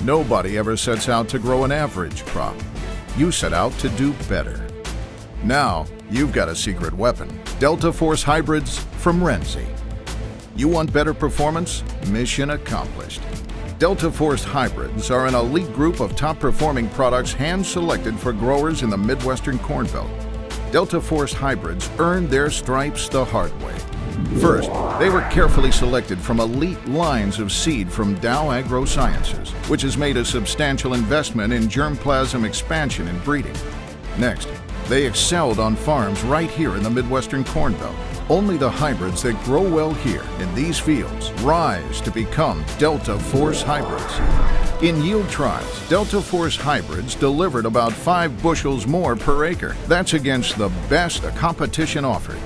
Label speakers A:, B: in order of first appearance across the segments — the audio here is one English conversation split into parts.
A: Nobody ever sets out to grow an average crop. You set out to do better. Now, you've got a secret weapon. Delta Force Hybrids from Renzi. You want better performance? Mission accomplished. Delta Force Hybrids are an elite group of top-performing products hand-selected for growers in the Midwestern Corn Belt. Delta Force Hybrids earned their stripes the hard way. First, they were carefully selected from elite lines of seed from Dow AgroSciences, which has made a substantial investment in germplasm expansion and breeding. Next, they excelled on farms right here in the Midwestern Corn Belt. Only the hybrids that grow well here in these fields rise to become Delta Force Hybrids. In yield trials, Delta Force Hybrids delivered about 5 bushels more per acre. That's against the best the competition offered.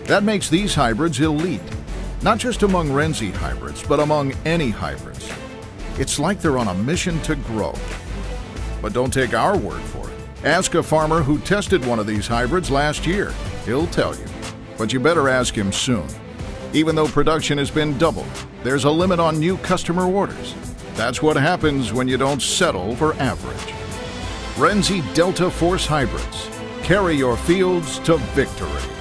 A: That makes these hybrids elite, not just among Renzi hybrids, but among any hybrids. It's like they're on a mission to grow. But don't take our word for it. Ask a farmer who tested one of these hybrids last year. He'll tell you. But you better ask him soon. Even though production has been doubled, there's a limit on new customer orders. That's what happens when you don't settle for average. Renzi Delta Force Hybrids. Carry your fields to victory.